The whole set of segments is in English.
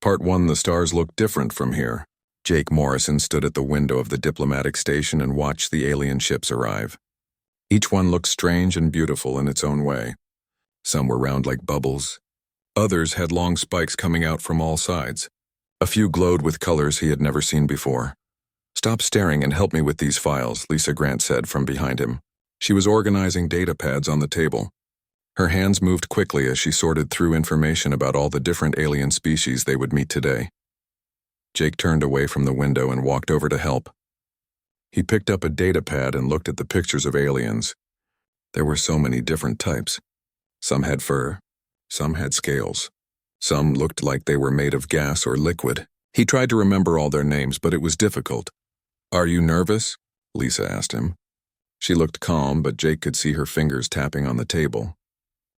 Part 1. The stars look different from here. Jake Morrison stood at the window of the diplomatic station and watched the alien ships arrive. Each one looked strange and beautiful in its own way. Some were round like bubbles. Others had long spikes coming out from all sides. A few glowed with colors he had never seen before. "Stop staring and help me with these files," Lisa Grant said from behind him. She was organizing data pads on the table. Her hands moved quickly as she sorted through information about all the different alien species they would meet today. Jake turned away from the window and walked over to help. He picked up a data pad and looked at the pictures of aliens. There were so many different types. Some had fur, some had scales. Some looked like they were made of gas or liquid. He tried to remember all their names, but it was difficult. "Are you nervous?" Lisa asked him. She looked calm, but Jake could see her fingers tapping on the table.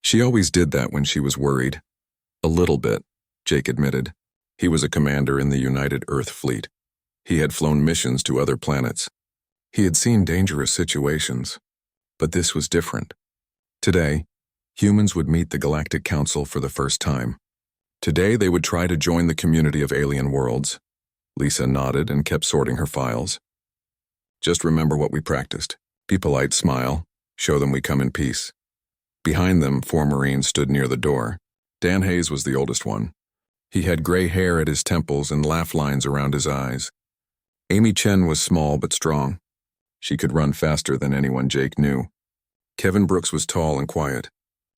She always did that when she was worried. "A little bit," Jake admitted. He was a commander in the United Earth Fleet. He had flown missions to other planets. He had seen dangerous situations. But this was different. Today, humans would meet the Galactic Council for the first time. Today, they would try to join the community of alien worlds. Lisa nodded and kept sorting her files. "Just remember what we practiced. Be polite, smile, show them we come in peace." Behind them, 4 Marines stood near the door. Dan Hayes was the oldest one. He had gray hair at his temples and laugh lines around his eyes. Amy Chen was small but strong. She could run faster than anyone Jake knew. Kevin Brooks was tall and quiet.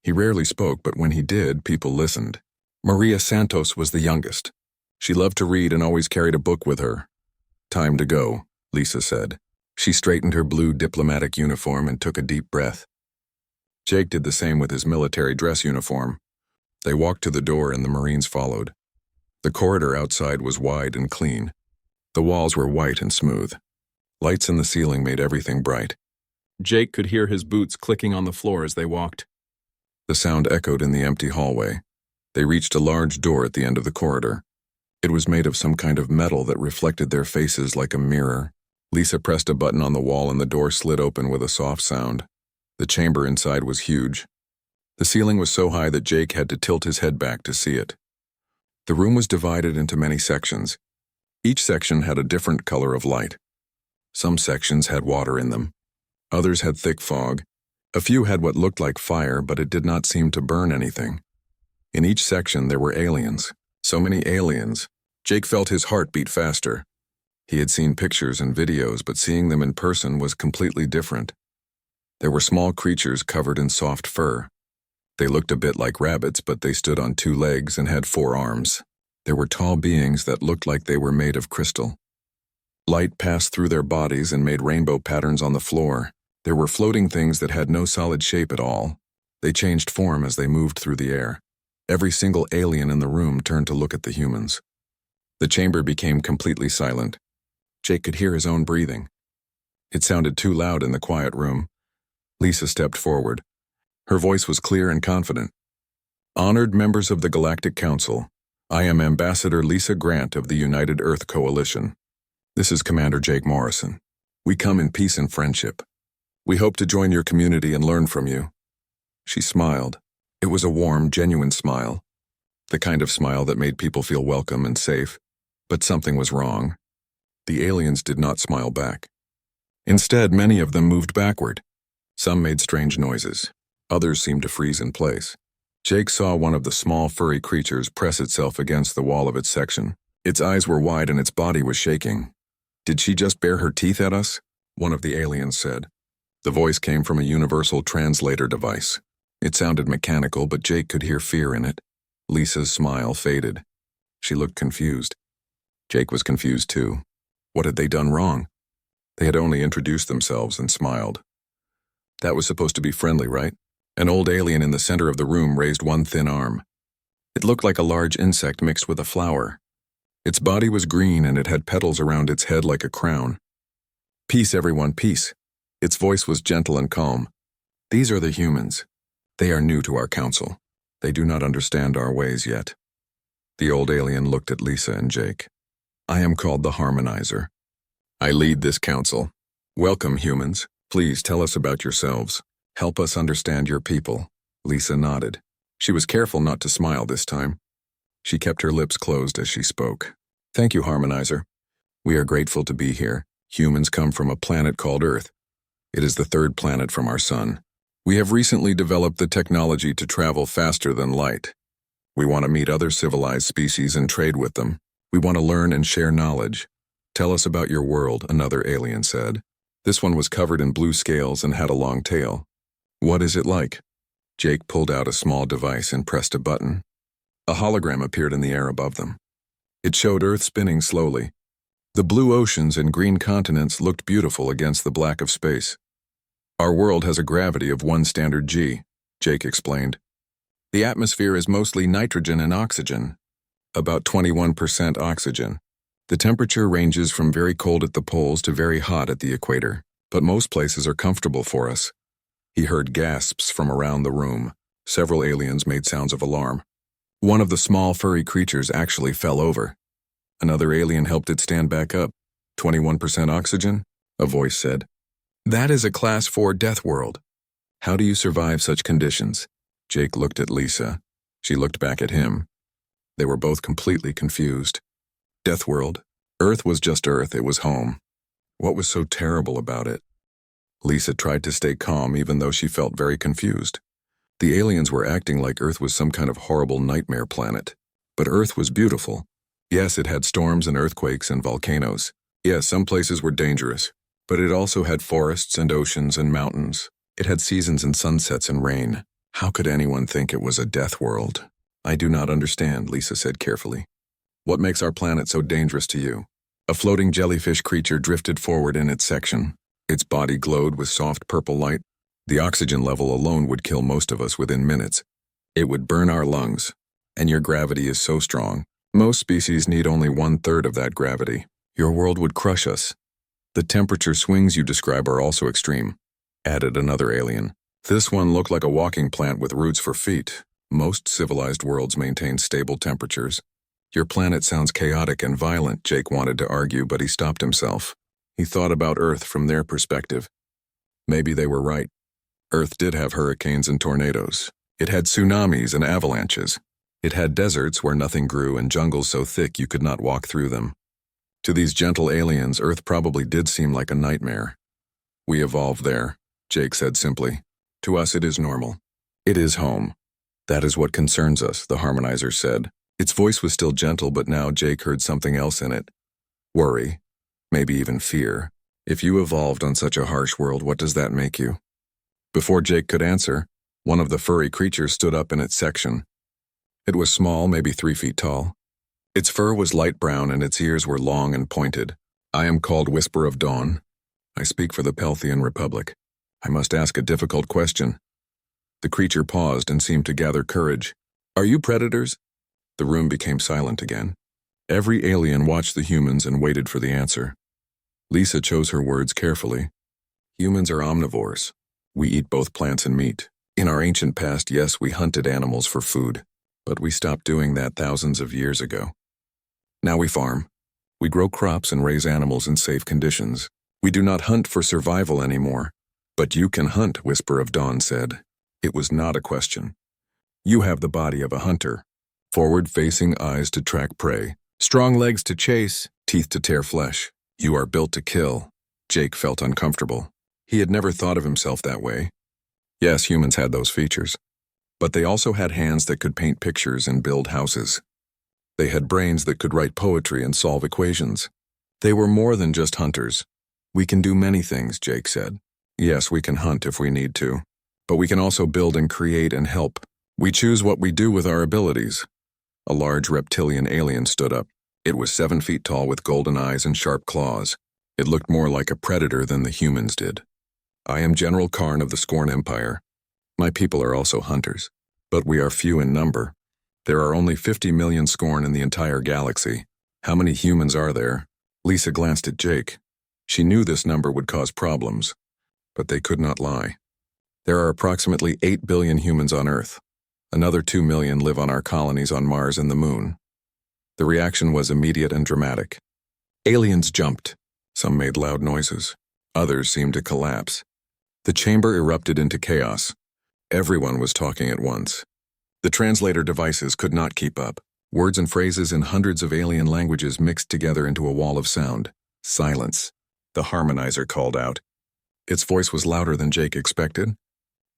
He rarely spoke, but when he did, people listened. Maria Santos was the youngest. She loved to read and always carried a book with her. "Time to go," Lisa said. She straightened her blue diplomatic uniform and took a deep breath. Jake did the same with his military dress uniform. They walked to the door and the Marines followed. The corridor outside was wide and clean. The walls were white and smooth. Lights in the ceiling made everything bright. Jake could hear his boots clicking on the floor as they walked. The sound echoed in the empty hallway. They reached a large door at the end of the corridor. It was made of some kind of metal that reflected their faces like a mirror. Lisa pressed a button on the wall and the door slid open with a soft sound. The chamber inside was huge. The ceiling was so high that Jake had to tilt his head back to see it. The room was divided into many sections. Each section had a different color of light. Some sections had water in them. Others had thick fog. A few had what looked like fire, but it did not seem to burn anything. In each section there were aliens. So many aliens. Jake felt his heart beat faster. He had seen pictures and videos, but seeing them in person was completely different. There were small creatures covered in soft fur. They looked a bit like rabbits, but they stood on 2 legs and had 4 arms. There were tall beings that looked like they were made of crystal. Light passed through their bodies and made rainbow patterns on the floor. There were floating things that had no solid shape at all. They changed form as they moved through the air. Every single alien in the room turned to look at the humans. The chamber became completely silent. Jake could hear his own breathing. It sounded too loud in the quiet room. Lisa stepped forward. Her voice was clear and confident. "Honored members of the Galactic Council, I am Ambassador Lisa Grant of the United Earth Coalition. This is Commander Jake Morrison. We come in peace and friendship. We hope to join your community and learn from you." She smiled. It was a warm, genuine smile. The kind of smile that made people feel welcome and safe. But something was wrong. The aliens did not smile back. Instead, many of them moved backward. Some made strange noises. Others seemed to freeze in place. Jake saw one of the small, furry creatures press itself against the wall of its section. Its eyes were wide and its body was shaking. "Did she just bare her teeth at us?" one of the aliens said. The voice came from a universal translator device. It sounded mechanical, but Jake could hear fear in it. Lisa's smile faded. She looked confused. Jake was confused too. What had they done wrong? They had only introduced themselves and smiled. That was supposed to be friendly, right? An old alien in the center of the room raised one thin arm. It looked like a large insect mixed with a flower. Its body was green and it had petals around its head like a crown. "Peace, everyone, peace." Its voice was gentle and calm. "These are the humans. They are new to our council. They do not understand our ways yet." The old alien looked at Lisa and Jake. "I am called the Harmonizer. I lead this council. Welcome, humans. Please tell us about yourselves. Help us understand your people." Lisa nodded. She was careful not to smile this time. She kept her lips closed as she spoke. Thank you, Harmonizer. We are grateful to be here. Humans come from a planet called Earth. It is the third planet from our sun. We have recently developed the technology to travel faster than light. We want to meet other civilized species and trade with them. We want to learn and share knowledge. Tell us about your world, another alien said. This one was covered in blue scales and had a long tail. What is it like? Jake pulled out a small device and pressed a button. A hologram appeared in the air above them. It showed Earth spinning slowly. The blue oceans and green continents looked beautiful against the black of space. Our world has a gravity of 1 standard G, Jake explained. The atmosphere is mostly nitrogen and oxygen, about 21% oxygen. The temperature ranges from very cold at the poles to very hot at the equator, but most places are comfortable for us. He heard gasps from around the room. Several aliens made sounds of alarm. One of the small furry creatures actually fell over. Another alien helped it stand back up. 21% oxygen? A voice said. That is a Class 4 death world. How do you survive such conditions? Jake looked at Lisa. She looked back at him. They were both completely confused. Death world? Earth was just Earth, it was home. What was so terrible about it? Lisa tried to stay calm even though she felt very confused. The aliens were acting like Earth was some kind of horrible nightmare planet. But Earth was beautiful. Yes, it had storms and earthquakes and volcanoes. Yes, some places were dangerous. But it also had forests and oceans and mountains. It had seasons and sunsets and rain. How could anyone think it was a death world? I do not understand, Lisa said carefully. What makes our planet so dangerous to you? A floating jellyfish creature drifted forward in its section. Its body glowed with soft purple light. The oxygen level alone would kill most of us within minutes. It would burn our lungs. And your gravity is so strong. Most species need only 1/3 of that gravity. Your world would crush us. The temperature swings you describe are also extreme, added another alien. This one looked like a walking plant with roots for feet. Most civilized worlds maintain stable temperatures. Your planet sounds chaotic and violent, Jake wanted to argue, but he stopped himself. He thought about Earth from their perspective. Maybe they were right. Earth did have hurricanes and tornadoes. It had tsunamis and avalanches. It had deserts where nothing grew and jungles so thick you could not walk through them. To these gentle aliens, Earth probably did seem like a nightmare. We evolved there, Jake said simply. To us it is normal. It is home. That is what concerns us, the harmonizer said. Its voice was still gentle, but now Jake heard something else in it. Worry. Maybe even fear. If you evolved on such a harsh world, what does that make you? Before Jake could answer, one of the furry creatures stood up in its section. It was small, maybe 3 feet tall. Its fur was light brown and its ears were long and pointed. I am called Whisper of Dawn. I speak for the Pelthian Republic. I must ask a difficult question. The creature paused and seemed to gather courage. Are you predators? The room became silent again. Every alien watched the humans and waited for the answer. Lisa chose her words carefully. Humans are omnivores. We eat both plants and meat. In our ancient past, yes, we hunted animals for food, but we stopped doing that thousands of years ago. Now we farm. We grow crops and raise animals in safe conditions. We do not hunt for survival anymore. But you can hunt, Whisper of Dawn said. It was not a question. You have the body of a hunter. Forward-facing eyes to track prey. Strong legs to chase, teeth to tear flesh. You are built to kill. Jake felt uncomfortable. He had never thought of himself that way. Yes, humans had those features. But they also had hands that could paint pictures and build houses. They had brains that could write poetry and solve equations. They were more than just hunters. We can do many things, Jake said. Yes, we can hunt if we need to. But we can also build and create and help. We choose what we do with our abilities. A large reptilian alien stood up. It was 7 feet tall with golden eyes and sharp claws. It looked more like a predator than the humans did. I am General Karn of the Scorn Empire. My people are also hunters, but we are few in number. There are only 50 million Scorn in the entire galaxy. How many humans are there? Lisa glanced at Jake. She knew this number would cause problems, but they could not lie. There are approximately 8 billion humans on Earth. Another 2 million live on our colonies on Mars and the Moon. The reaction was immediate and dramatic. Aliens jumped. Some made loud noises. Others seemed to collapse. The chamber erupted into chaos. Everyone was talking at once. The translator devices could not keep up. Words and phrases in hundreds of alien languages mixed together into a wall of sound. Silence. The harmonizer called out. Its voice was louder than Jake expected.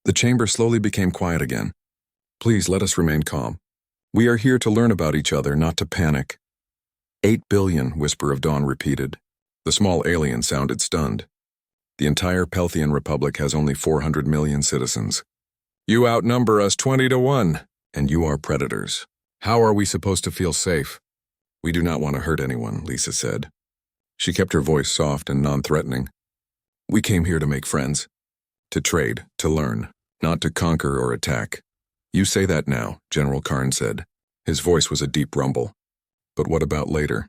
The chamber slowly became quiet again. Please let us remain calm. We are here to learn about each other, not to panic. 8 billion, Whisper of Dawn repeated. The small alien sounded stunned. The entire Pelthian Republic has only 400 million citizens. You outnumber us 20 to 1, and you are predators. How are we supposed to feel safe? We do not want to hurt anyone, Lisa said. She kept her voice soft and non-threatening. We came here to make friends. To trade, to learn, not to conquer or attack. You say that now, General Karn said. His voice was a deep rumble. But what about later?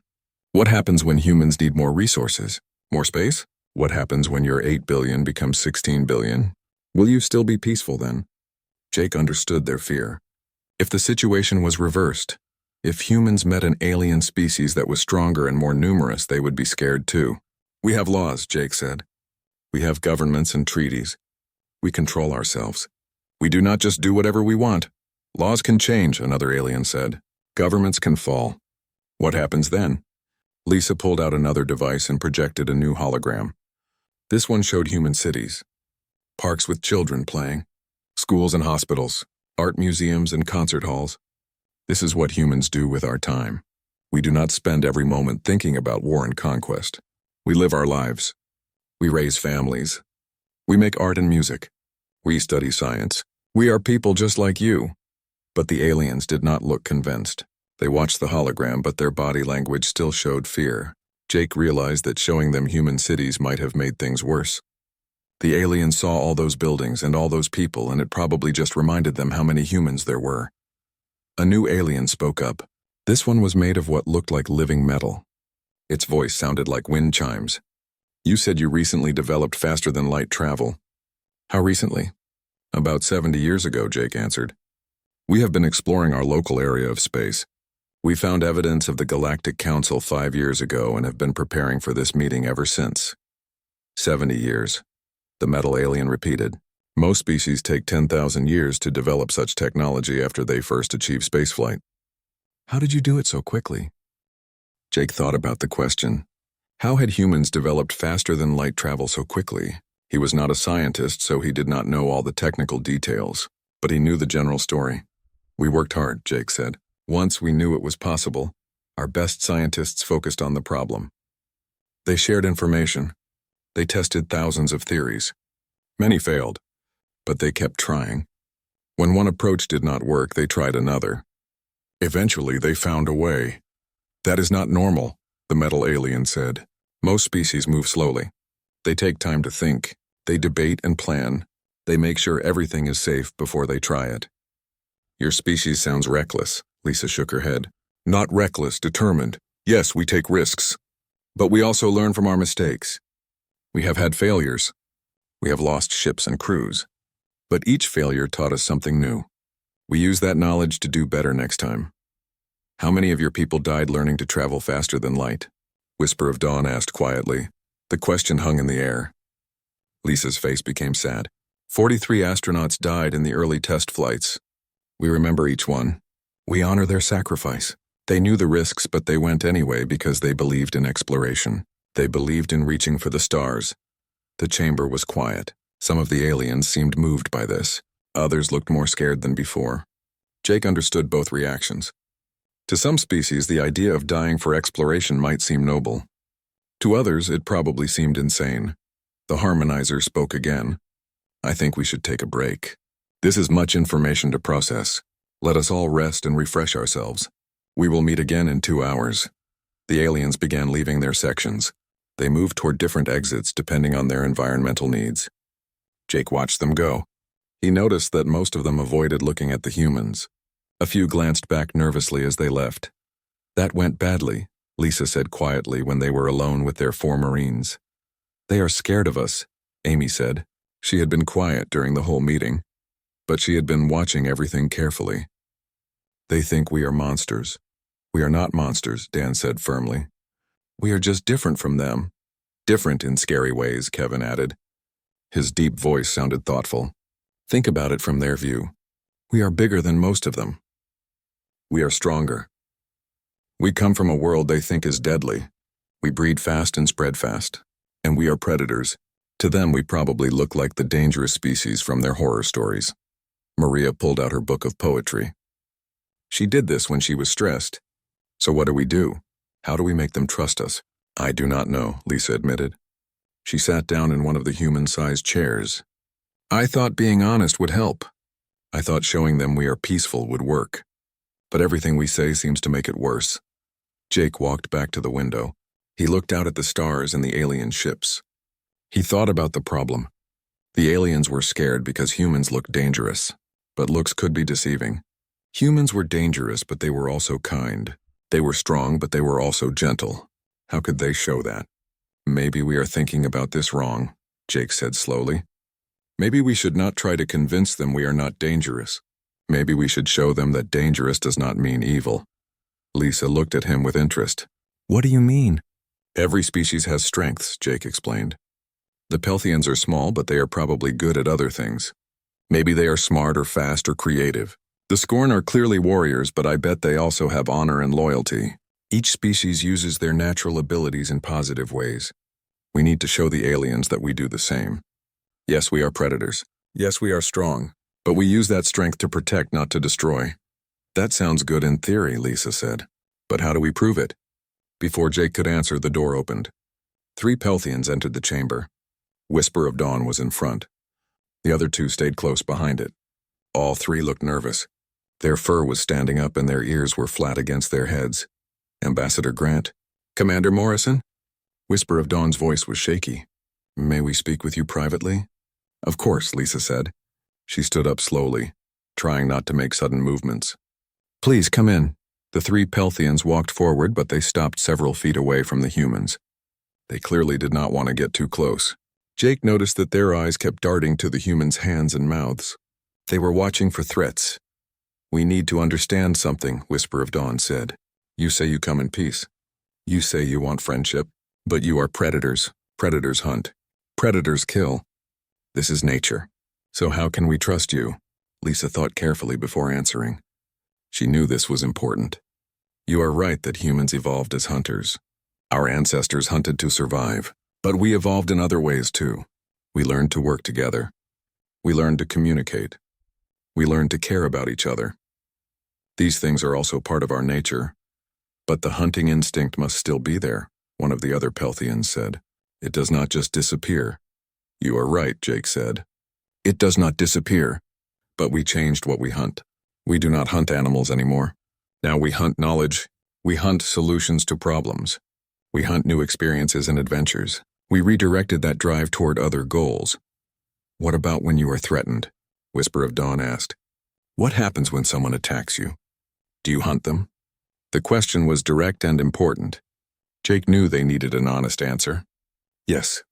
What happens when humans need more resources? More space? What happens when your 8 billion becomes 16 billion? Will you still be peaceful then? Jake understood their fear. If the situation was reversed, if humans met an alien species that was stronger and more numerous, they would be scared too. We have laws, Jake said. We have governments and treaties. We control ourselves. We do not just do whatever we want. Laws can change, another alien said. Governments can fall. What happens then? Lisa pulled out another device and projected a new hologram. This one showed human cities. Parks with children playing. Schools and hospitals. Art museums and concert halls. This is what humans do with our time. We do not spend every moment thinking about war and conquest. We live our lives. We raise families. We make art and music. We study science. We are people just like you. But the aliens did not look convinced. They watched the hologram, but their body language still showed fear. Jake realized that showing them human cities might have made things worse. The aliens saw all those buildings and all those people, and it probably just reminded them how many humans there were. A new alien spoke up. This one was made of what looked like living metal. Its voice sounded like wind chimes. You said you recently developed faster-than-light travel. How recently? About 70 years ago, Jake answered. We have been exploring our local area of space. We found evidence of the Galactic Council 5 years ago and have been preparing for this meeting ever since. 70 years. The metal alien repeated. Most species take 10,000 years to develop such technology after they first achieve spaceflight. How did you do it so quickly? Jake thought about the question. How had humans developed faster-than-light travel so quickly? He was not a scientist, so he did not know all the technical details, but he knew the general story. We worked hard, Jake said. Once we knew it was possible, our best scientists focused on the problem. They shared information. They tested thousands of theories. Many failed, but they kept trying. When one approach did not work, they tried another. Eventually, they found a way. That is not normal, the metal alien said. Most species move slowly. They take time to think. They debate and plan. They make sure everything is safe before they try it. Your species sounds reckless, Lisa shook her head. Not reckless, determined. Yes, we take risks. But we also learn from our mistakes. We have had failures. We have lost ships and crews. But each failure taught us something new. We use that knowledge to do better next time. How many of your people died learning to travel faster than light? Whisper of Dawn asked quietly. The question hung in the air. Lisa's face became sad. 43 astronauts died in the early test flights. We remember each one. We honor their sacrifice. They knew the risks, but they went anyway because they believed in exploration. They believed in reaching for the stars. The chamber was quiet. Some of the aliens seemed moved by this. Others looked more scared than before. Jake understood both reactions. To some species, the idea of dying for exploration might seem noble. To others, it probably seemed insane. The harmonizer spoke again. I think we should take a break. This is much information to process. Let us all rest and refresh ourselves. We will meet again in 2 hours. The aliens began leaving their sections. They moved toward different exits depending on their environmental needs. Jake watched them go. He noticed that most of them avoided looking at the humans. A few glanced back nervously as they left. That went badly, Lisa said quietly when they were alone with their 4 Marines. They are scared of us, Amy said. She had been quiet during the whole meeting, but she had been watching everything carefully. They think we are monsters. We are not monsters, Dan said firmly. We are just different from them. Different in scary ways, Kevin added. His deep voice sounded thoughtful. Think about it from their view. We are bigger than most of them. We are stronger. We come from a world they think is deadly. We breed fast and spread fast. And we are predators. To them, we probably look like the dangerous species from their horror stories. Maria pulled out her book of poetry. She did this when she was stressed. So what do? How do we make them trust us? I do not know, Lisa admitted. She sat down in one of the human-sized chairs. I thought being honest would help. I thought showing them we are peaceful would work. But everything we say seems to make it worse. Jake walked back to the window. He looked out at the stars and the alien ships. He thought about the problem. The aliens were scared because humans looked dangerous. But looks could be deceiving. Humans were dangerous, but they were also kind. They were strong, but they were also gentle. How could they show that? Maybe we are thinking about this wrong, Jake said slowly. Maybe we should not try to convince them we are not dangerous. Maybe we should show them that dangerous does not mean evil. Lisa looked at him with interest. What do you mean? Every species has strengths, Jake explained. The Pelthians are small, but they are probably good at other things. Maybe they are smart or fast or creative. The Scorn are clearly warriors, but I bet they also have honor and loyalty. Each species uses their natural abilities in positive ways. We need to show the aliens that we do the same. Yes, we are predators. Yes, we are strong. But we use that strength to protect, not to destroy. That sounds good in theory, Lisa said. But how do we prove it? Before Jake could answer, the door opened. 3 Pelthians entered the chamber. Whisper of Dawn was in front. The other 2 stayed close behind it. All 3 looked nervous. Their fur was standing up and their ears were flat against their heads. Ambassador Grant? Commander Morrison? Whisper of Dawn's voice was shaky. May we speak with you privately? Of course, Lisa said. She stood up slowly, trying not to make sudden movements. Please come in. The 3 Pelthians walked forward, but they stopped several feet away from the humans. They clearly did not want to get too close. Jake noticed that their eyes kept darting to the humans' hands and mouths. They were watching for threats. We need to understand something, Whisper of Dawn said. You say you come in peace. You say you want friendship. But you are predators. Predators hunt. Predators kill. This is nature. So how can we trust you? Lisa thought carefully before answering. She knew this was important. You are right that humans evolved as hunters. Our ancestors hunted to survive. But we evolved in other ways too. We learned to work together. We learned to communicate. We learned to care about each other. These things are also part of our nature. But the hunting instinct must still be there, one of the other Pelthians said. It does not just disappear. You are right, Jake said. It does not disappear. But we changed what we hunt. We do not hunt animals anymore. Now we hunt knowledge. We hunt solutions to problems. We hunt new experiences and adventures. We redirected that drive toward other goals. What about when you are threatened? Whisper of Dawn asked. What happens when someone attacks you? Do you hunt them? The question was direct and important. Jake knew they needed an honest answer. Yes.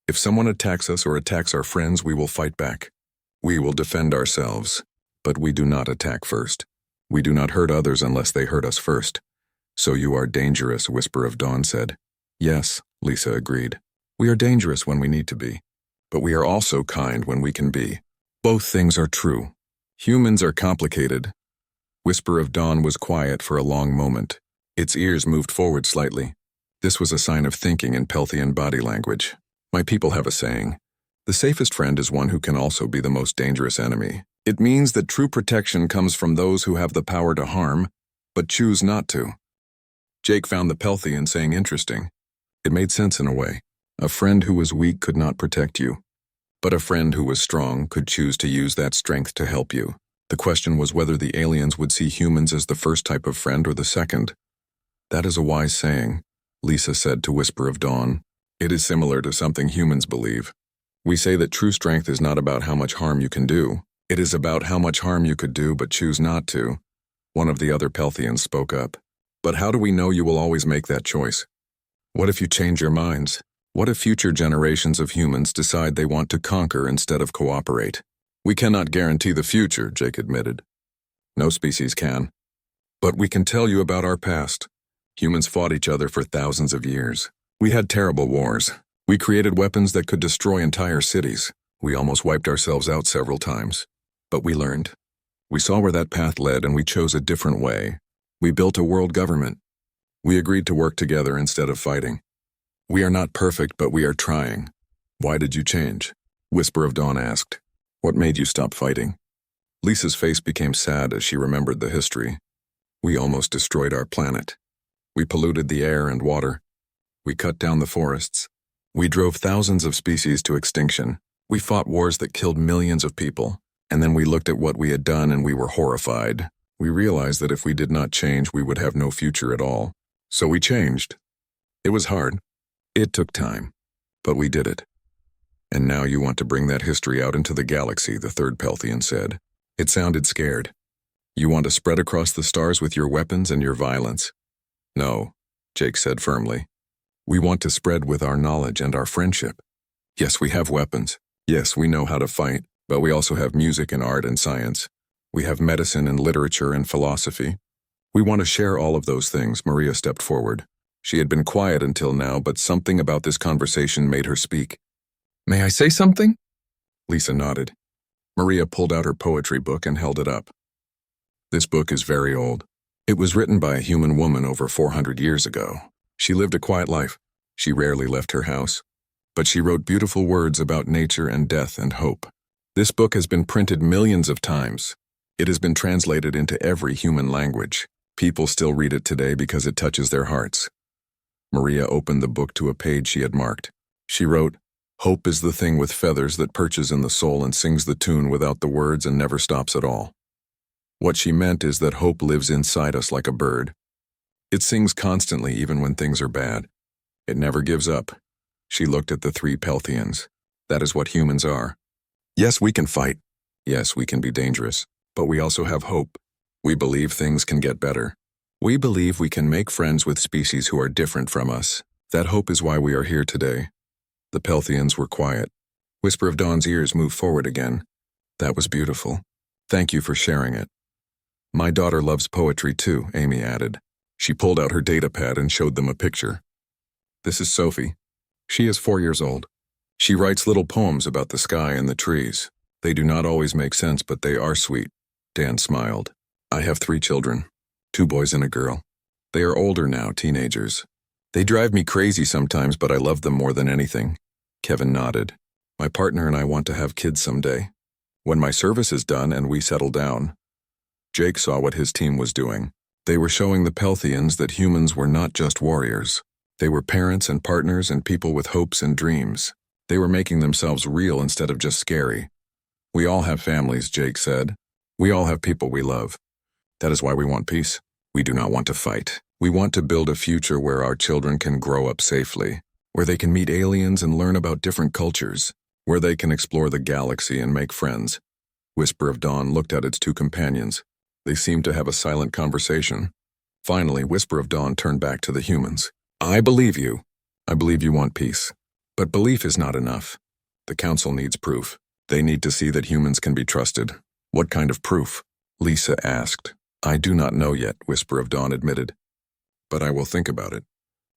If someone attacks us or attacks our friends, we will fight back. We will defend ourselves. But we do not attack first. We do not hurt others unless they hurt us first. So you are dangerous, Whisper of Dawn said. Yes, Lisa agreed. We are dangerous when we need to be. But we are also kind when we can be. Both things are true. Humans are complicated. Whisper of Dawn was quiet for a long moment. Its ears moved forward slightly. This was a sign of thinking in Pelthian body language. My people have a saying. The safest friend is one who can also be the most dangerous enemy. It means that true protection comes from those who have the power to harm, but choose not to. Jake found the Pelthian saying interesting. It made sense in a way. A friend who was weak could not protect you. But a friend who was strong could choose to use that strength to help you. The question was whether the aliens would see humans as the first type of friend or the second. That is a wise saying, Lisa said to Whisper of Dawn. It is similar to something humans believe. We say that true strength is not about how much harm you can do. It is about how much harm you could do but choose not to. One of the other Pelthians spoke up. But how do we know you will always make that choice? What if you change your minds? What if future generations of humans decide they want to conquer instead of cooperate? We cannot guarantee the future, Jake admitted. No species can. But we can tell you about our past. Humans fought each other for thousands of years. We had terrible wars. We created weapons that could destroy entire cities. We almost wiped ourselves out several times. But we learned. We saw where that path led and we chose a different way. We built a world government. We agreed to work together instead of fighting. We are not perfect, but we are trying. Why did you change? Whisper of Dawn asked. What made you stop fighting? Lisa's face became sad as she remembered the history. We almost destroyed our planet. We polluted the air and water. We cut down the forests. We drove thousands of species to extinction. We fought wars that killed millions of people. And then we looked at what we had done and we were horrified. We realized that if we did not change, we would have no future at all. So we changed. It was hard. It took time. But we did it. And now you want to bring that history out into the galaxy, the third Pelthian said. It sounded scared. You want to spread across the stars with your weapons and your violence. No, Jake said firmly. We want to spread with our knowledge and our friendship. Yes, we have weapons. Yes, we know how to fight, but we also have music and art and science. We have medicine and literature and philosophy. We want to share all of those things. Maria stepped forward. She had been quiet until now, but something about this conversation made her speak. May I say something? Lisa nodded. Maria pulled out her poetry book and held it up. This book is very old. It was written by a human woman over 400 years ago. She lived a quiet life. She rarely left her house. But she wrote beautiful words about nature and death and hope. This book has been printed millions of times. It has been translated into every human language. People still read it today because it touches their hearts. Maria opened the book to a page she had marked. She wrote, Hope is the thing with feathers that perches in the soul and sings the tune without the words and never stops at all. What she meant is that hope lives inside us like a bird. It sings constantly even when things are bad. It never gives up. She looked at the three Pelthians. That is what humans are. Yes, we can fight. Yes, we can be dangerous. But we also have hope. We believe things can get better. We believe we can make friends with species who are different from us. That hope is why we are here today. The Pelthians were quiet. Whisper of Dawn's ears moved forward again. That was beautiful. Thank you for sharing it. My daughter loves poetry too, Amy added. She pulled out her data pad and showed them a picture. This is Sophie. She is 4 years old. She writes little poems about the sky and the trees. They do not always make sense, but they are sweet. Dan smiled. I have 3 children, 2 boys and a girl. They are older now, teenagers. They drive me crazy sometimes, but I love them more than anything. Kevin nodded. My partner and I want to have kids someday. When my service is done and we settle down. Jake saw what his team was doing. They were showing the Pelthians that humans were not just warriors. They were parents and partners and people with hopes and dreams. They were making themselves real instead of just scary. We all have families, Jake said. We all have people we love. That is why we want peace. We do not want to fight. We want to build a future where our children can grow up safely, where they can meet aliens and learn about different cultures, where they can explore the galaxy and make friends. Whisper of Dawn looked at its 2 companions. They seemed to have a silent conversation. Finally, Whisper of Dawn turned back to the humans. I believe you. I believe you want peace. But belief is not enough. The Council needs proof. They need to see that humans can be trusted. What kind of proof? Lisa asked. I do not know yet, Whisper of Dawn admitted. But I will think about it.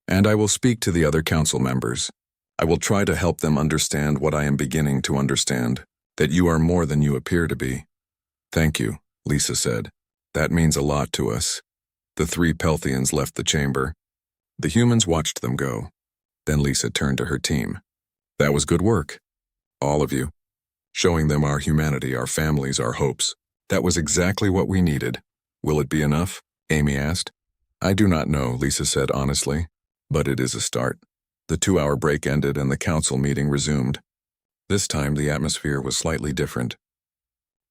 And I will speak to the other council members. I will try to help them understand what I am beginning to understand, that you are more than you appear to be. Thank you, Lisa said. That means a lot to us. The 3 Pelthians left the chamber. The humans watched them go. Then Lisa turned to her team. That was good work. All of you. Showing them our humanity, our families, our hopes. That was exactly what we needed. Will it be enough? Amy asked. I do not know, Lisa said honestly, but it is a start. The 2-hour break ended and the council meeting resumed. This time the atmosphere was slightly different.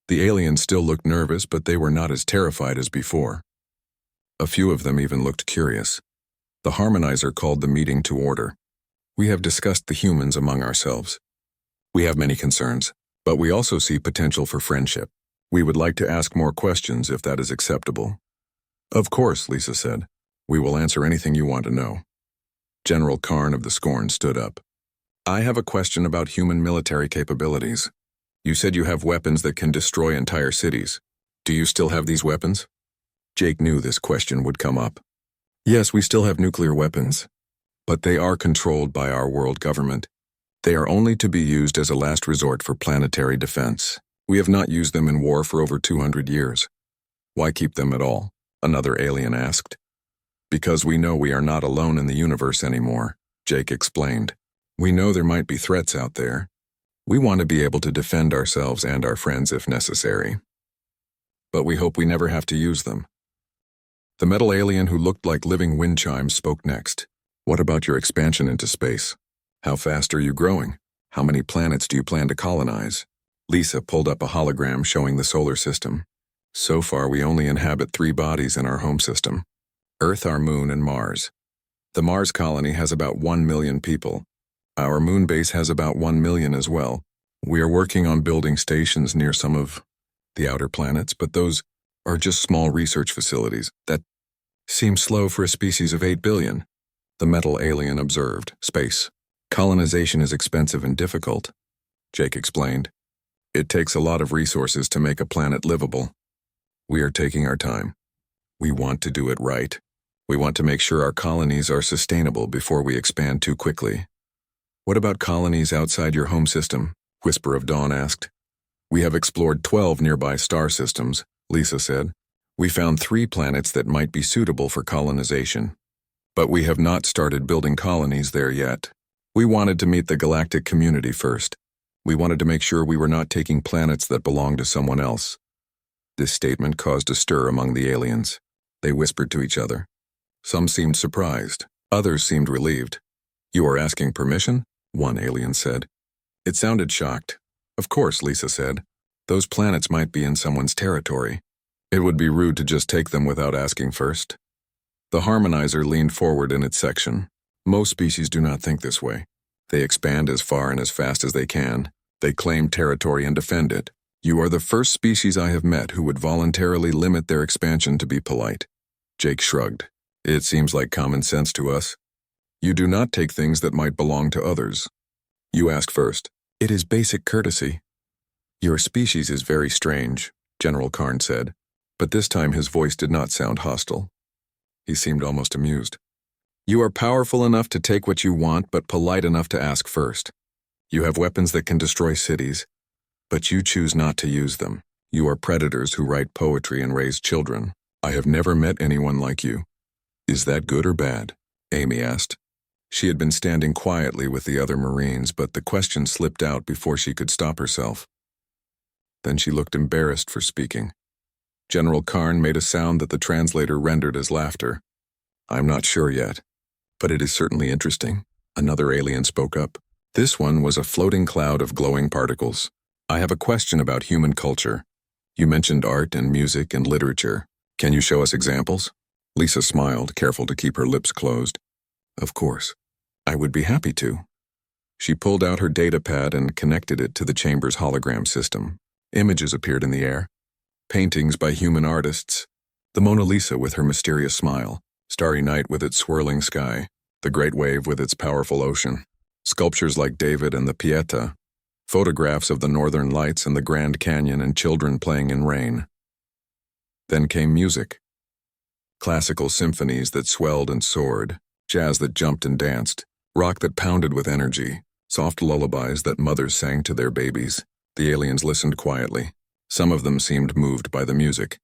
The aliens still looked nervous, but they were not as terrified as before. A few of them even looked curious. The harmonizer called the meeting to order. We have discussed the humans among ourselves. We have many concerns, but we also see potential for friendship. We would like to ask more questions if that is acceptable. Of course, Lisa said. We will answer anything you want to know. General Karn of the Scorn stood up. I have a question about human military capabilities. You said you have weapons that can destroy entire cities. Do you still have these weapons? Jake knew this question would come up. Yes, we still have nuclear weapons, but they are controlled by our world government. They are only to be used as a last resort for planetary defense. We have not used them in war for over 200 years. Why keep them at all? Another alien asked. Because we know we are not alone in the universe anymore, Jake explained. We know there might be threats out there. We want to be able to defend ourselves and our friends if necessary. But we hope we never have to use them. The metal alien who looked like living wind chimes spoke next. What about your expansion into space? How fast are you growing? How many planets do you plan to colonize? Lisa pulled up a hologram showing the solar system. So far, we only inhabit 3 bodies in our home system: Earth, our moon, and Mars. The Mars colony has about 1 million people. Our moon base has about 1 million as well. We are working on building stations near some of the outer planets, but those are just small research facilities. That seems slow for a species of 8 billion. The metal alien observed. Space colonization is expensive and difficult, Jake explained. It takes a lot of resources to make a planet livable. We are taking our time. We want to do it right. We want to make sure our colonies are sustainable before we expand too quickly. What about colonies outside your home system? Whisper of Dawn asked. We have explored 12 nearby star systems, Lisa said. We found 3 planets that might be suitable for colonization. But we have not started building colonies there yet. We wanted to meet the galactic community first. We wanted to make sure we were not taking planets that belong to someone else. This statement caused a stir among the aliens. They whispered to each other. Some seemed surprised. Others seemed relieved. You are asking permission? One alien said. It sounded shocked. Of course, Lisa said. Those planets might be in someone's territory. It would be rude to just take them without asking first. The harmonizer leaned forward in its section. Most species do not think this way. They expand as far and as fast as they can. They claim territory and defend it. You are the first species I have met who would voluntarily limit their expansion to be polite. Jake shrugged. It seems like common sense to us. You do not take things that might belong to others. You ask first. It is basic courtesy. Your species is very strange, General Karn said, but this time his voice did not sound hostile. He seemed almost amused. You are powerful enough to take what you want, but polite enough to ask first. You have weapons that can destroy cities, but you choose not to use them. You are predators who write poetry and raise children. I have never met anyone like you. Is that good or bad? Amy asked. She had been standing quietly with the other Marines, but the question slipped out before she could stop herself. Then she looked embarrassed for speaking. General Karn made a sound that the translator rendered as laughter. I'm not sure yet, but it is certainly interesting. Another alien spoke up. This one was a floating cloud of glowing particles. I have a question about human culture. You mentioned art and music and literature. Can you show us examples? Lisa smiled, careful to keep her lips closed. Of course. I would be happy to. She pulled out her datapad and connected it to the chamber's hologram system. Images appeared in the air. Paintings by human artists. The Mona Lisa with her mysterious smile. Starry night with its swirling sky. The Great Wave with its powerful ocean. Sculptures like David and the Pieta. Photographs of the Northern Lights and the Grand Canyon and children playing in rain. Then came music. Classical symphonies that swelled and soared. Jazz that jumped and danced. Rock that pounded with energy. Soft lullabies that mothers sang to their babies. The aliens listened quietly. Some of them seemed moved by the music.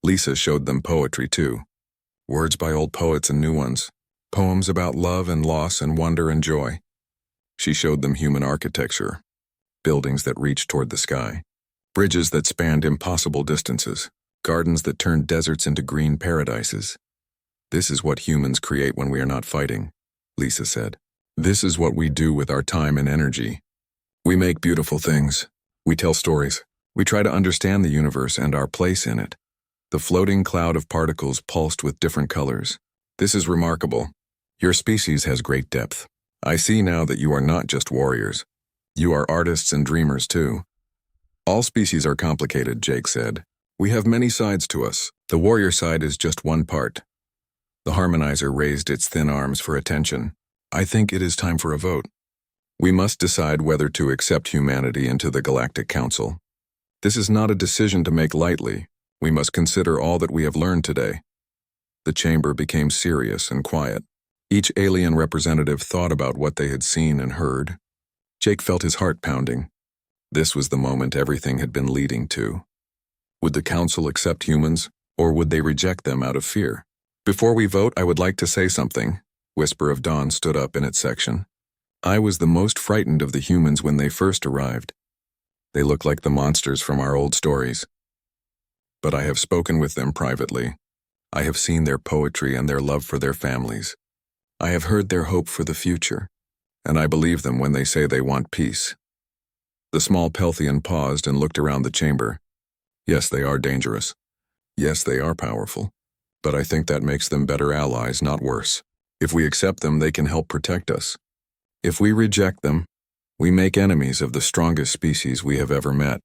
Lisa showed them poetry too. Words by old poets and new ones. Poems about love and loss and wonder and joy. She showed them human architecture. Buildings that reached toward the sky. Bridges that spanned impossible distances. Gardens that turned deserts into green paradises. This is what humans create when we are not fighting, Lisa said. This is what we do with our time and energy. We make beautiful things. We tell stories. We try to understand the universe and our place in it. The floating cloud of particles pulsed with different colors. This is remarkable. Your species has great depth. I see now that you are not just warriors. You are artists and dreamers too. All species are complicated, Jake said. We have many sides to us. The warrior side is just one part. The harmonizer raised its thin arms for attention. I think it is time for a vote. We must decide whether to accept humanity into the Galactic Council. This is not a decision to make lightly. We must consider all that we have learned today. The chamber became serious and quiet. Each alien representative thought about what they had seen and heard. Jake felt his heart pounding. This was the moment everything had been leading to. Would the Council accept humans, or would they reject them out of fear? Before we vote, I would like to say something. Whisper of Dawn stood up in its section. I was the most frightened of the humans when they first arrived. They look like the monsters from our old stories. But I have spoken with them privately. I have seen their poetry and their love for their families. I have heard their hope for the future, and I believe them when they say they want peace. The small Pelthian paused and looked around the chamber. Yes, they are dangerous. Yes, they are powerful. But I think that makes them better allies, not worse. If we accept them, they can help protect us. If we reject them, we make enemies of the strongest species we have ever met.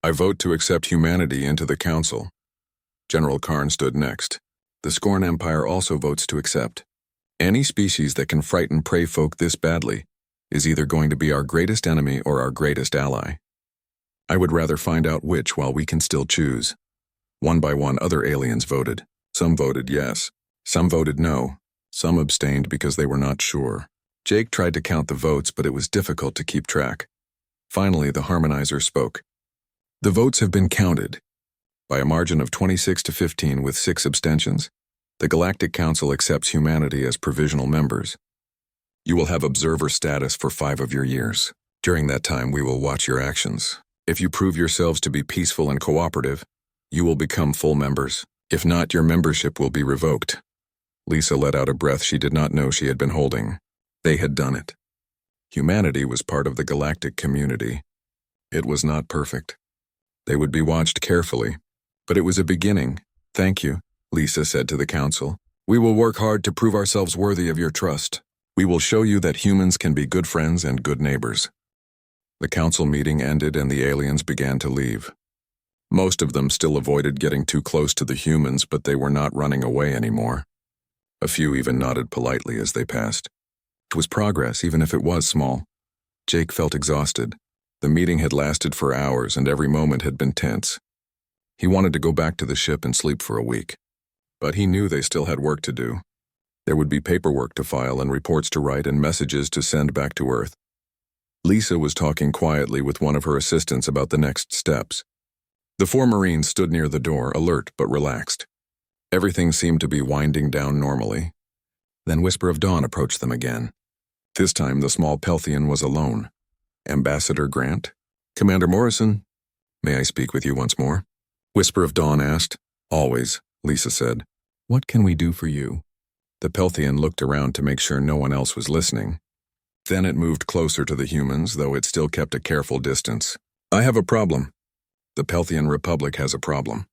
I vote to accept humanity into the council. General Karn stood next. The Scorn Empire also votes to accept. Any species that can frighten prey folk this badly is either going to be our greatest enemy or our greatest ally. I would rather find out which while we can still choose. One by one, other aliens voted. Some voted yes. Some voted no. Some abstained because they were not sure. Jake tried to count the votes, but it was difficult to keep track. Finally, the harmonizer spoke. The votes have been counted. By a margin of 26 to 15 with 6 abstentions, the Galactic Council accepts humanity as provisional members. You will have observer status for 5 of your years. During that time, we will watch your actions. If you prove yourselves to be peaceful and cooperative, you will become full members. If not, your membership will be revoked. Lisa let out a breath she did not know she had been holding. They had done it. Humanity was part of the galactic community. It was not perfect. They would be watched carefully, but it was a beginning. Thank you, Lisa said to the council. We will work hard to prove ourselves worthy of your trust. We will show you that humans can be good friends and good neighbors. The council meeting ended and the aliens began to leave. Most of them still avoided getting too close to the humans, but they were not running away anymore. A few even nodded politely as they passed. It was progress, even if it was small. Jake felt exhausted. The meeting had lasted for hours and every moment had been tense. He wanted to go back to the ship and sleep for a week. But he knew they still had work to do. There would be paperwork to file and reports to write and messages to send back to Earth. Lisa was talking quietly with one of her assistants about the next steps. The 4 Marines stood near the door, alert but relaxed. Everything seemed to be winding down normally. Then Whisper of Dawn approached them again. This time the small Pelthian was alone. Ambassador Grant? Commander Morrison? May I speak with you once more? Whisper of Dawn asked. Always, Lisa said. What can we do for you? The Pelthian looked around to make sure no one else was listening. Then it moved closer to the humans, though it still kept a careful distance. I have a problem. The Pelthian Republic has a problem.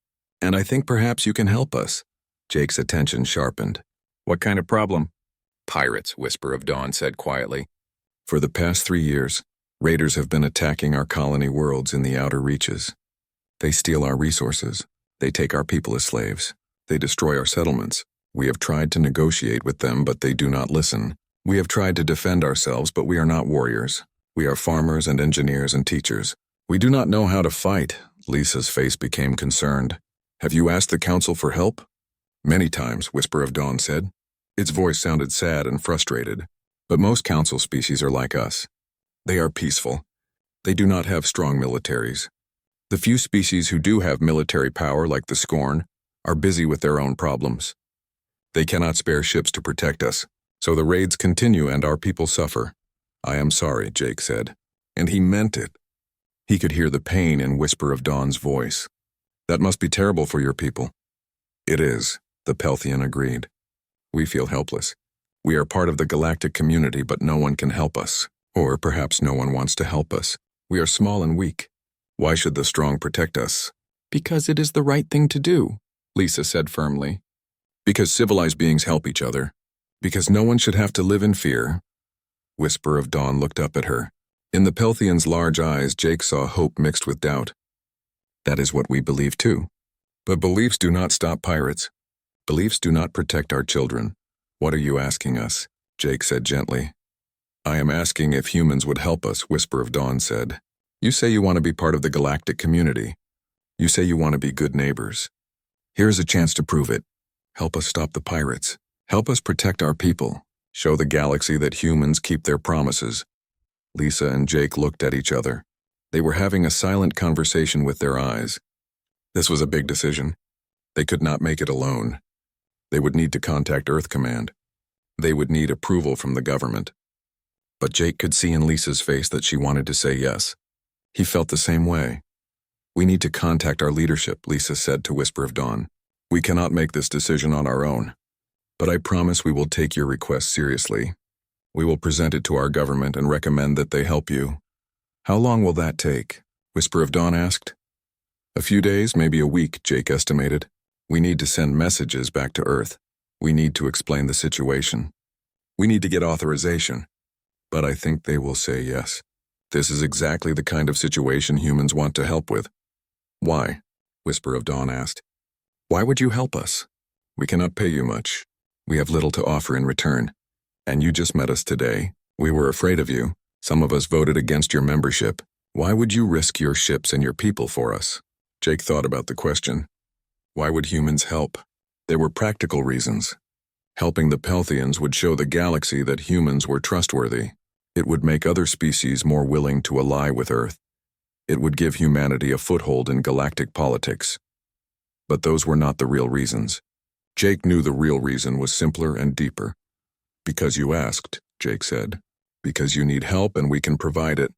And I think perhaps you can help us. Jake's attention sharpened. What kind of problem? Pirates, Whisper of Dawn said quietly. For the past 3 years, raiders have been attacking our colony worlds in the outer reaches. They steal our resources. They take our people as slaves. They destroy our settlements. We have tried to negotiate with them, but they do not listen. We have tried to defend ourselves, but we are not warriors. We are farmers and engineers and teachers. We do not know how to fight. Lisa's face became concerned. Have you asked the council for help? Many times, Whisper of Dawn said. Its voice sounded sad and frustrated. But most council species are like us. They are peaceful. They do not have strong militaries. The few species who do have military power, like the Scorn, are busy with their own problems. They cannot spare ships to protect us, so the raids continue and our people suffer. I am sorry, Jake said. And he meant it. He could hear the pain in Whisper of Dawn's voice. That must be terrible for your people. It is, the Pelthian agreed. We feel helpless. We are part of the galactic community, but no one can help us. Or perhaps no one wants to help us. We are small and weak. Why should the strong protect us? Because it is the right thing to do, Lisa said firmly. Because civilized beings help each other. Because no one should have to live in fear. Whisper of Dawn looked up at her. In the Pelthian's large eyes, Jake saw hope mixed with doubt. That is what we believe too. But beliefs do not stop pirates. Beliefs do not protect our children. What are you asking us? Jake said gently. I am asking if humans would help us, Whisper of Dawn said. You say you want to be part of the galactic community. You say you want to be good neighbors. Here's a chance to prove it. Help us stop the pirates. Help us protect our people. Show the galaxy that humans keep their promises. Lisa and Jake looked at each other. They were having a silent conversation with their eyes. This was a big decision. They could not make it alone. They would need to contact Earth Command. They would need approval from the government. But Jake could see in Lisa's face that she wanted to say yes. He felt the same way. "We need to contact our leadership," Lisa said to Whisper of Dawn. "We cannot make this decision on our own. But I promise we will take your request seriously. We will present it to our government and recommend that they help you." "How long will that take?" Whisper of Dawn asked. "A few days, maybe a week," Jake estimated. "We need to send messages back to Earth. We need to explain the situation. We need to get authorization. But I think they will say yes. This is exactly the kind of situation humans want to help with." "Why?" Whisper of Dawn asked. "Why would you help us? We cannot pay you much. We have little to offer in return. And you just met us today. We were afraid of you. Some of us voted against your membership. Why would you risk your ships and your people for us?" Jake thought about the question. Why would humans help? There were practical reasons. Helping the Pelthians would show the galaxy that humans were trustworthy. It would make other species more willing to ally with Earth. It would give humanity a foothold in galactic politics. But those were not the real reasons. Jake knew the real reason was simpler and deeper. "Because you asked," Jake said. "Because you need help and we can provide it.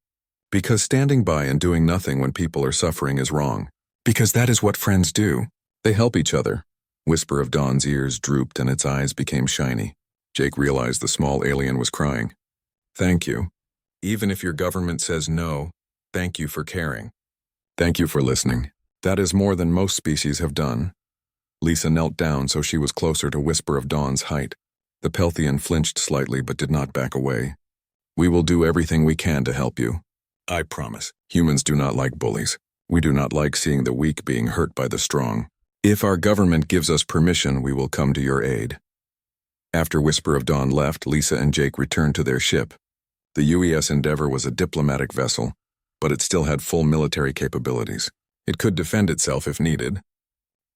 Because standing by and doing nothing when people are suffering is wrong. Because that is what friends do. They help each other." Whisper of Dawn's ears drooped and its eyes became shiny. Jake realized the small alien was crying. "Thank you. Even if your government says no, thank you for caring. Thank you for listening. That is more than most species have done." Lisa knelt down so she was closer to Whisper of Dawn's height. The Pelthian flinched slightly but did not back away. "We will do everything we can to help you. I promise. Humans do not like bullies. We do not like seeing the weak being hurt by the strong. If our government gives us permission, we will come to your aid." After Whisper of Dawn left, Lisa and Jake returned to their ship. The UES Endeavor was a diplomatic vessel, but it still had full military capabilities. It could defend itself if needed.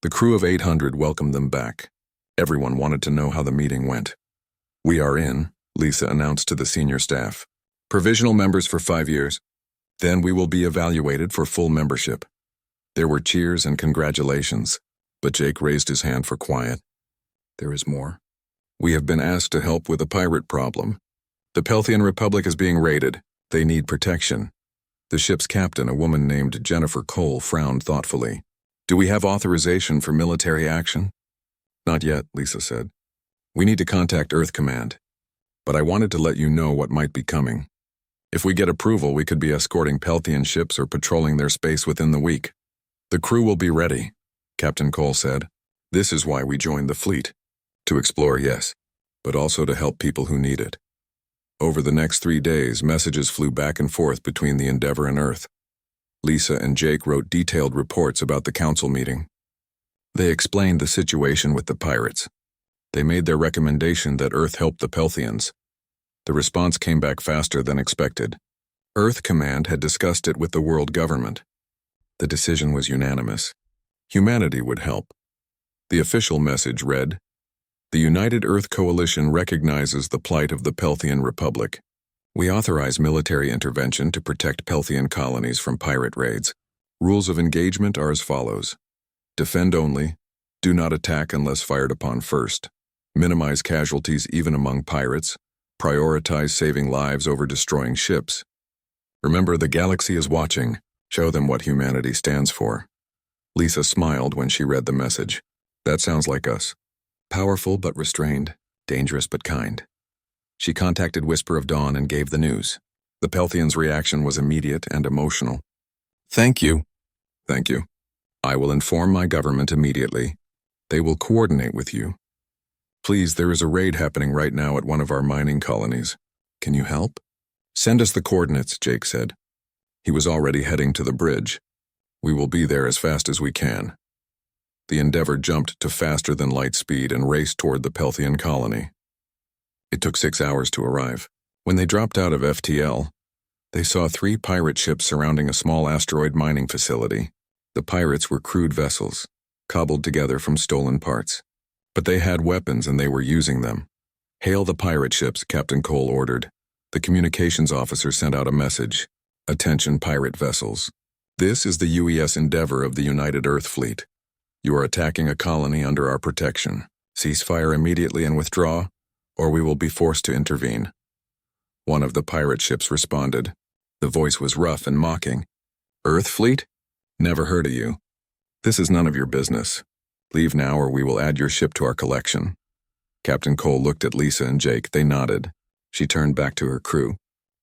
The crew of 800 welcomed them back. Everyone wanted to know how the meeting went. "We are in," Lisa announced to the senior staff. "Provisional members for 5 years. Then we will be evaluated for full membership." There were cheers and congratulations, but Jake raised his hand for quiet. "There is more. We have been asked to help with a pirate problem. The Pelthian Republic is being raided. They need protection." The ship's captain, a woman named Jennifer Cole, frowned thoughtfully. "Do we have authorization for military action?" "Not yet," Lisa said. "We need to contact Earth Command. But I wanted to let you know what might be coming. If we get approval, we could be escorting Pelthian ships or patrolling their space within the week. The crew will be ready," Captain Cole said. "This is why we joined the fleet. To explore, yes, but also to help people who need it." Over the next 3 days, messages flew back and forth between the Endeavor and Earth. Lisa and Jake wrote detailed reports about the council meeting. They explained the situation with the pirates. They made their recommendation that Earth help the Pelthians. The response came back faster than expected. Earth Command had discussed it with the world government. The decision was unanimous. Humanity would help. The official message read, "The United Earth Coalition recognizes the plight of the Pelthian Republic. We authorize military intervention to protect Pelthian colonies from pirate raids. Rules of engagement are as follows. Defend only. Do not attack unless fired upon first. Minimize casualties even among pirates. Prioritize saving lives over destroying ships. Remember, the galaxy is watching. Show them what humanity stands for." Lisa smiled when she read the message. "That sounds like us. Powerful but restrained, dangerous but kind." She contacted Whisper of Dawn and gave the news. The Pelthians' reaction was immediate and emotional. "Thank you." "Thank you. I will inform my government immediately. They will coordinate with you. Please, there is a raid happening right now at one of our mining colonies. Can you help?" "Send us the coordinates," Jake said. He was already heading to the bridge. "We will be there as fast as we can." The Endeavor jumped to faster than light speed and raced toward the Pelthian colony. It took 6 hours to arrive. When they dropped out of FTL, they saw 3 pirate ships surrounding a small asteroid mining facility. The pirates were crude vessels, cobbled together from stolen parts. But they had weapons and they were using them. "Hail the pirate ships," Captain Cole ordered. The communications officer sent out a message. "Attention pirate vessels. This is the UES Endeavor of the United Earth Fleet. You are attacking a colony under our protection. Cease fire immediately and withdraw, or we will be forced to intervene. One of the pirate ships responded. The voice was rough and mocking. Earth fleet? Never heard of you. This is none of your business. Leave now or we will add your ship to our collection. Captain Cole looked at Lisa and Jake. They nodded. She turned back to her crew.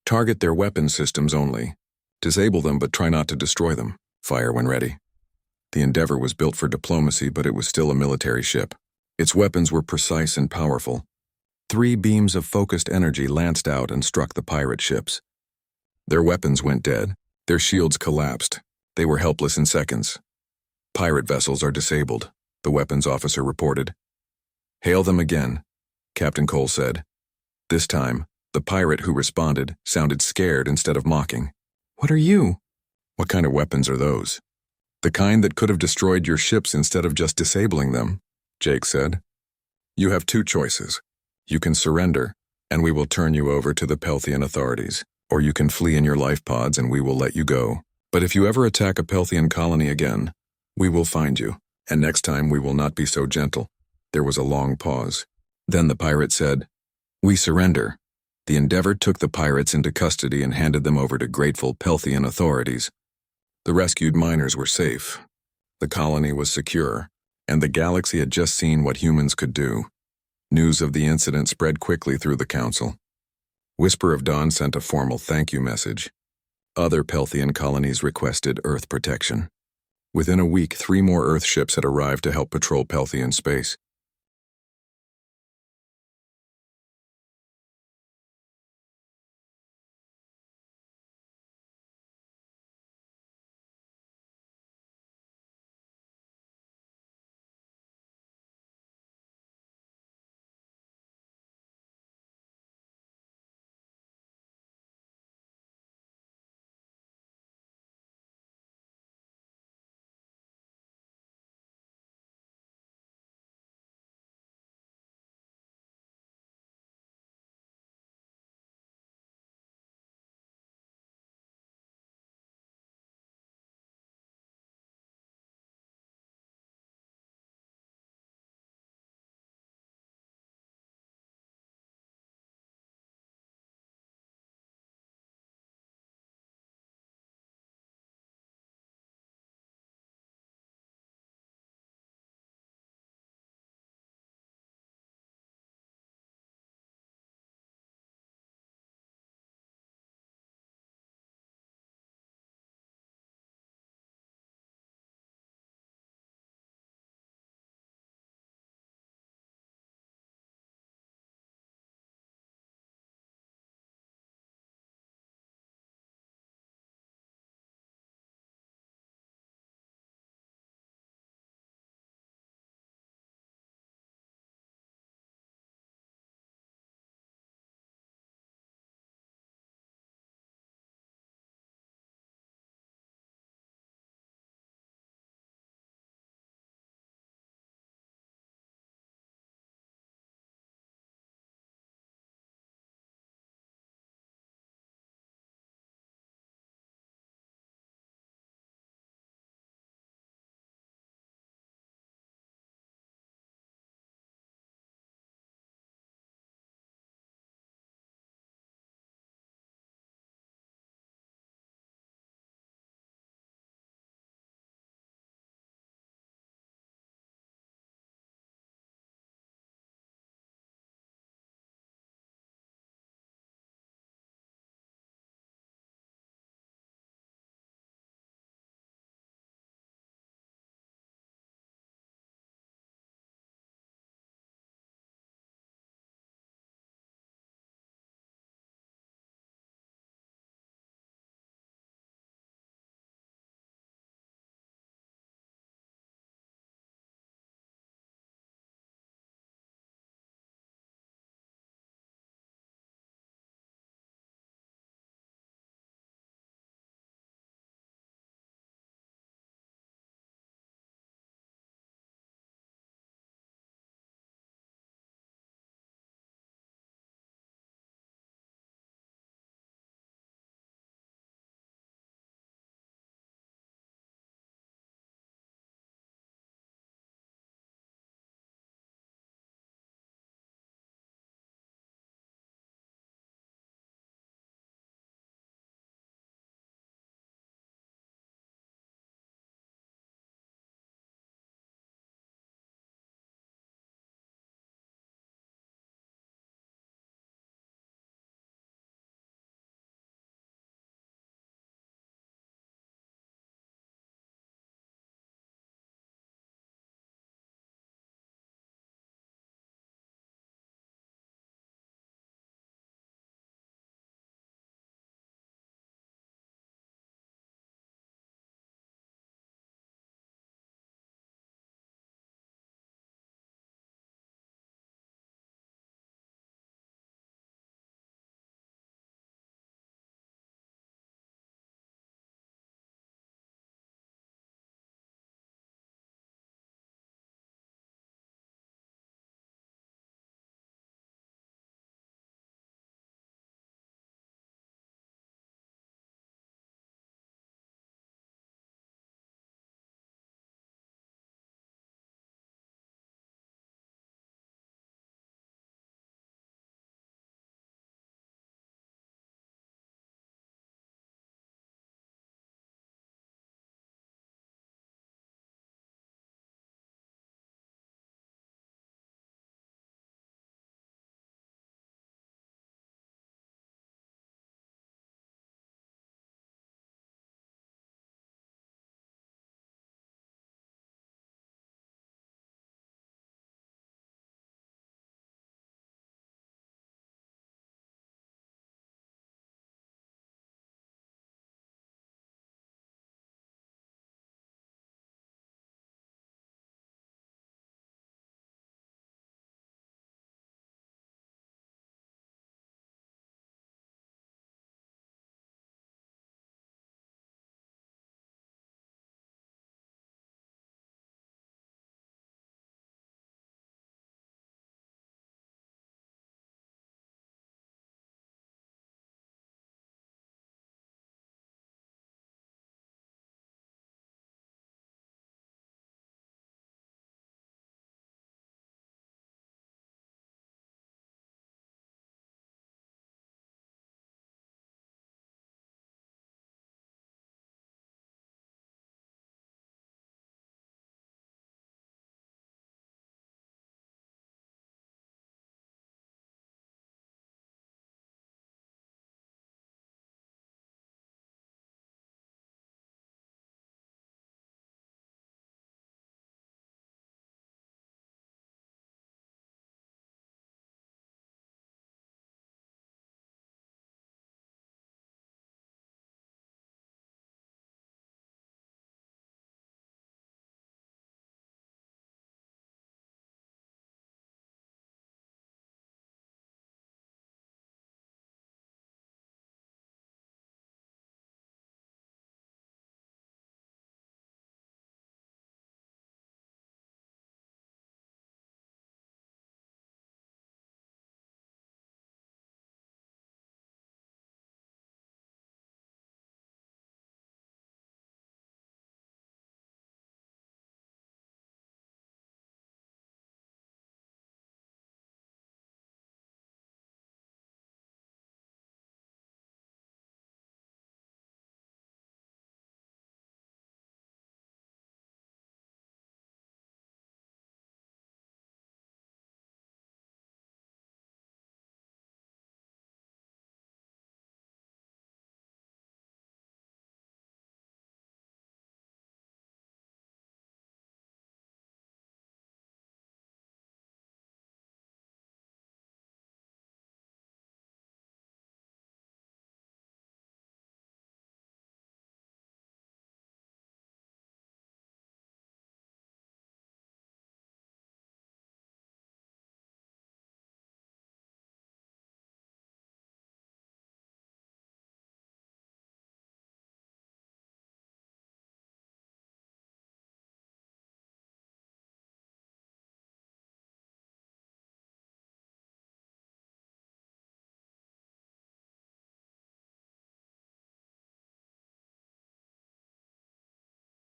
Target their weapon systems only. Disable them but try not to destroy them. Fire when ready. The Endeavor was built for diplomacy, but it was still a military ship. Its weapons were precise and powerful. 3 beams of focused energy lanced out and struck the pirate ships. Their weapons went dead. Their shields collapsed. They were helpless in seconds. Pirate vessels are disabled, the weapons officer reported. Hail them again, Captain Cole said. This time, the pirate who responded sounded scared instead of mocking. What are you? What kind of weapons are those? The kind that could have destroyed your ships instead of just disabling them, Jake said. You have 2 choices. You can surrender, and we will turn you over to the Pelthian authorities, or you can flee in your life pods and we will let you go. But if you ever attack a Pelthian colony again, we will find you, and next time we will not be so gentle. There was a long pause. Then the pirate said, We surrender. The Endeavor took the pirates into custody and handed them over to grateful Pelthian authorities. The rescued miners were safe. The colony was secure, and the galaxy had just seen what humans could do. News of the incident spread quickly through the council. Whisper of Dawn sent a formal thank you message. Other Pelthian colonies requested Earth protection. Within a week, 3 more Earth ships had arrived to help patrol Pelthian space.